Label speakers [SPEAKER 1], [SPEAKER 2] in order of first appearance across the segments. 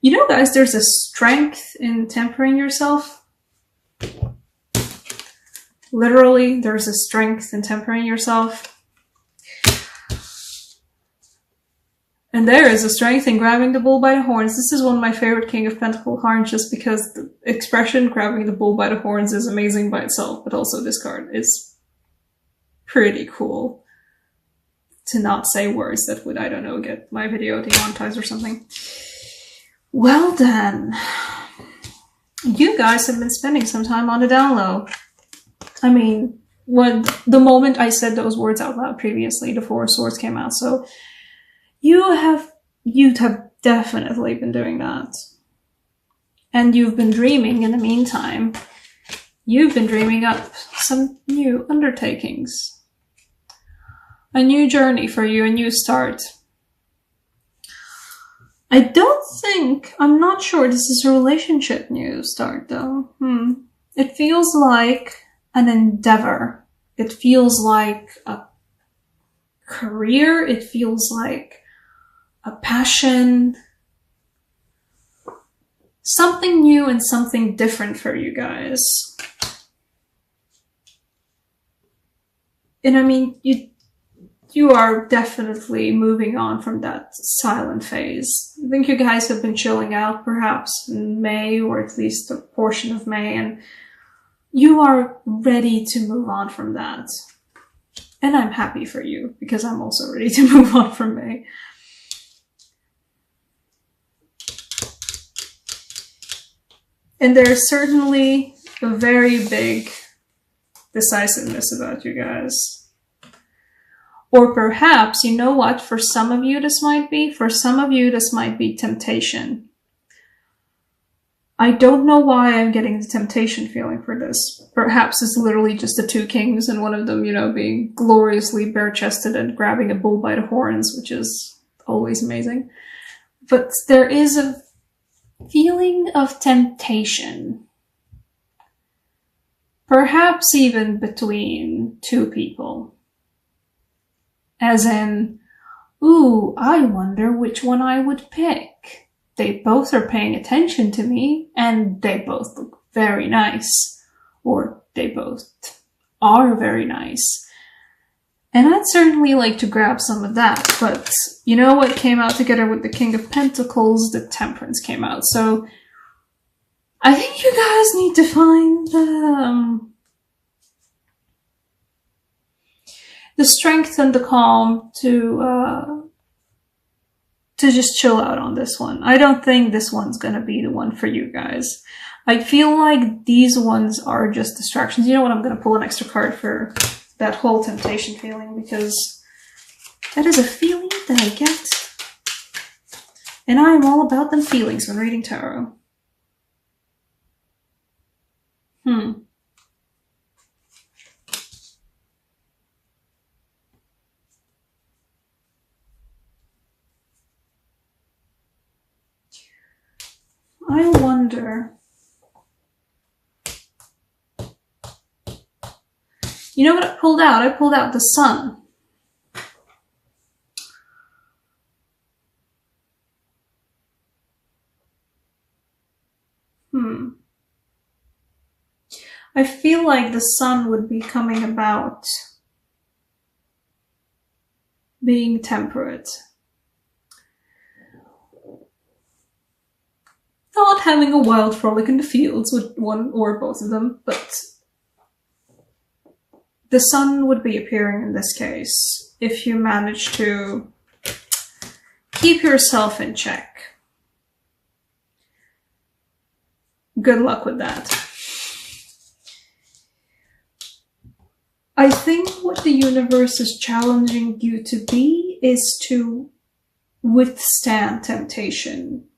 [SPEAKER 1] You know, guys, there's a strength in tempering yourself. Literally, there's a strength in tempering yourself. And there is a strength in grabbing the bull by the horns. This is one of my favorite King of Pentacles cards, just because the expression grabbing the bull by the horns is amazing by itself, but also this card is pretty cool. To not say words that would, I don't know, get my video demonetized or something. Well then, you guys have been spending some time on the down low. I mean, the moment I said those words out loud previously, the Four of Swords came out, so you'd have definitely been doing that. And you've been dreaming in the meantime. You've been dreaming up some new undertakings. A new journey for you, a new start. I'm not sure this is a relationship new start though. It feels like an endeavor. It feels like a career. It feels like a passion. Something new and something different for you guys. And I mean, you are definitely moving on from that silent phase. I think you guys have been chilling out perhaps in May, or at least a portion of May, and you are ready to move on from that. And I'm happy for you, because I'm also ready to move on from May. And there's certainly a very big decisiveness about you guys. Or perhaps, you know what, for some of you this might be? For some of you this might be temptation. I don't know why I'm getting the temptation feeling for this. Perhaps it's literally just the two kings and one of them, you know, being gloriously bare-chested and grabbing a bull by the horns, which is always amazing. But there is a feeling of temptation. Perhaps even between two people. As in, ooh, I wonder which one I would pick. They both are paying attention to me, and they both look very nice. Or they both are very nice. And I'd certainly like to grab some of that, but you know what came out together with the King of Pentacles? The Temperance came out. So I think you guys need to find the strength and the calm to just chill out on this one. I don't think this one's gonna be the one for you guys. I feel like these ones are just distractions. You know what? I'm gonna pull an extra card for that whole temptation feeling, because that is a feeling that I get. And I am all about them feelings when reading tarot. I wonder. You know what I pulled out? I pulled out the Sun. I feel like the Sun would be coming about being temperate. Not having a wild frolic in the fields with one or both of them, but the Sun would be appearing in this case if you manage to keep yourself in check. Good luck with that. I think what the universe is challenging you to be is to withstand temptation.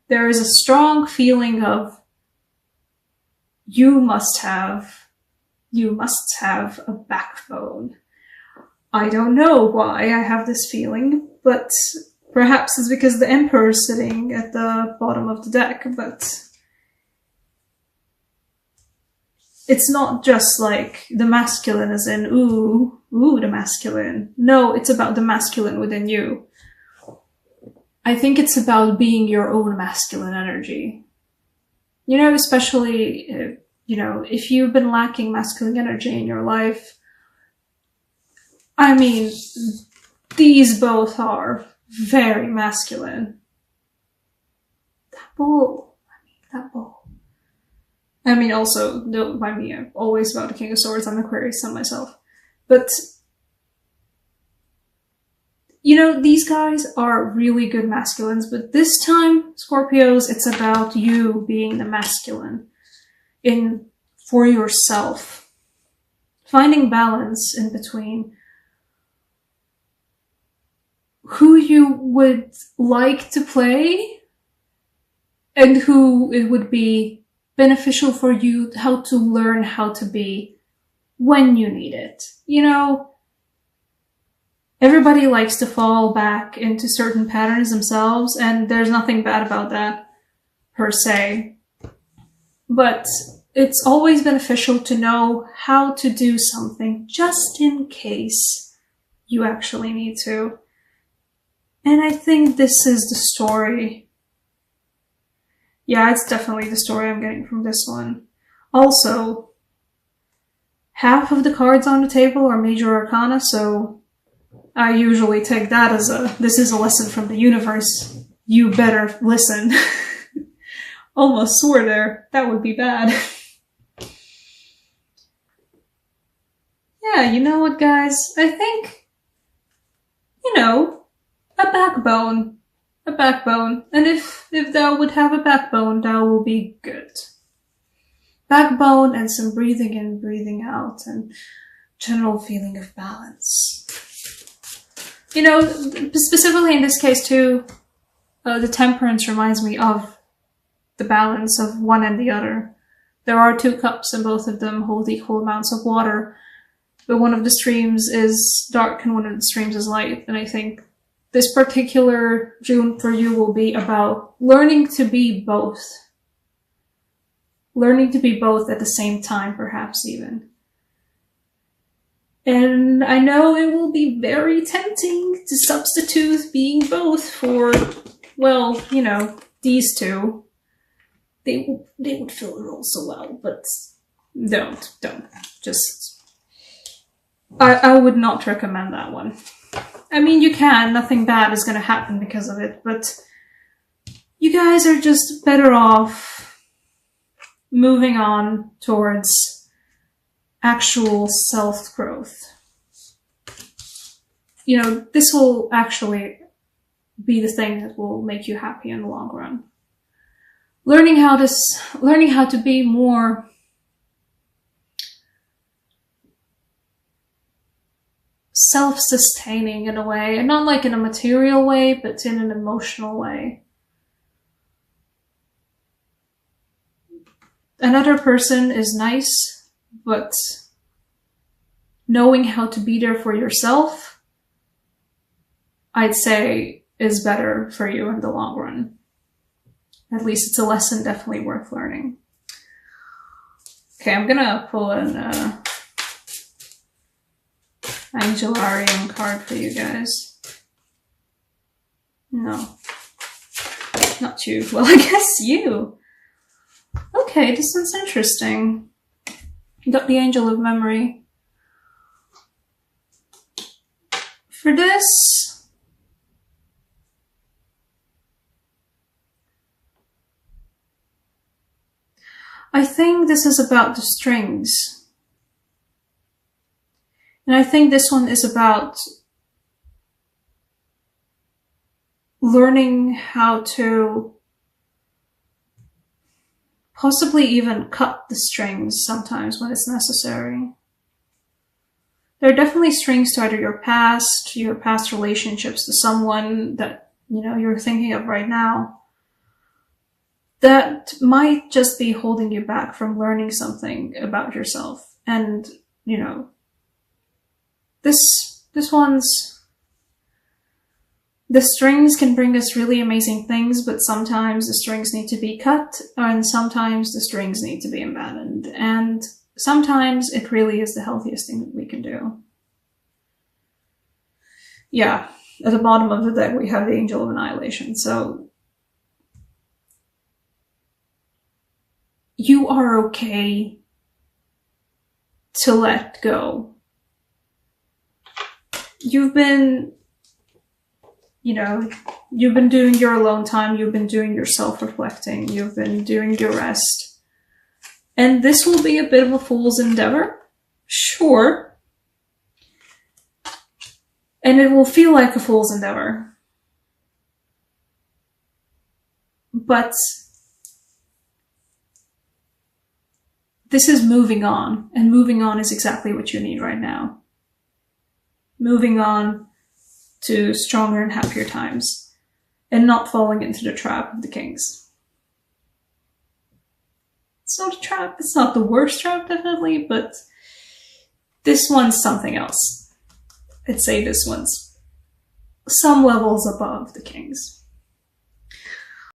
[SPEAKER 1] There is a strong feeling of you must have a backbone. I don't know why I have this feeling, but perhaps it's because the Emperor is sitting at the bottom of the deck, but it's not just like the masculine as in, ooh, the masculine. No, it's about the masculine within you. I think it's about being your own masculine energy. You know, especially, if you've been lacking masculine energy in your life, I mean, these both are very masculine. That bull. I mean, also, don't mind me, I'm always about the King of Swords. I'm Aquarius sun myself. But, these guys are really good masculines, but this time, Scorpios, it's about you being the masculine for yourself. Finding balance in between who you would like to play and who it would be beneficial for you, how to learn how to be when you need it. Everybody likes to fall back into certain patterns themselves, and there's nothing bad about that per se. But it's always beneficial to know how to do something just in case you actually need to. And I think this is the story. Yeah, it's definitely the story I'm getting from this one. Also, half of the cards on the table are major arcana, so I usually take that as this is a lesson from the universe. You better listen. Almost swore there. That would be bad. Yeah, you know what, guys? I think, a backbone. A backbone. And if thou would have a backbone, thou will be good. Backbone and some breathing in, breathing out, and general feeling of balance. Specifically in this case too, the temperance reminds me of the balance of one and the other. There are 2 cups and both of them hold equal amounts of water, but one of the streams is dark and one of the streams is light. And I think this particular June for you will be about learning to be both. Learning to be both at the same time, perhaps even. And I know it will be very tempting to substitute being both for, well, these two. They would fill the role so well, but don't. Just, I would not recommend that one. I mean, you can, nothing bad is gonna happen because of it, but you guys are just better off moving on towards actual self-growth. This will actually be the thing that will make you happy in the long run. Learning how to be more self-sustaining in a way, and not like in a material way, but in an emotional way. Another person is nice, but knowing how to be there for yourself, I'd say, is better for you in the long run. At least it's a lesson definitely worth learning. Okay, I'm gonna pull an Angelarium card for you guys. No. Not you. Well, I guess you. Okay, this one's interesting. Got the Angel of Memory. For this, I think this is about the strings. And I think this one is about learning how to possibly even cut the strings sometimes when it's necessary. There are definitely strings to either your past relationships, to someone that, you're thinking of right now, that might just be holding you back from learning something about yourself. And, the strings can bring us really amazing things, but sometimes the strings need to be cut, and sometimes the strings need to be abandoned. And sometimes it really is the healthiest thing that we can do. Yeah, At the bottom of the deck, we have the Angel of Annihilation. So you are okay to let go. You've been, you've been doing your alone time, you've been doing your self-reflecting, you've been doing your rest. And this will be a bit of a fool's endeavor, sure. And it will feel like a fool's endeavor. But this is moving on, and moving on is exactly what you need right now. Moving on to stronger and happier times, and not falling into the trap of the kings. It's not a trap, it's not the worst trap, definitely, but this one's something else. I'd say this one's some levels above the kings.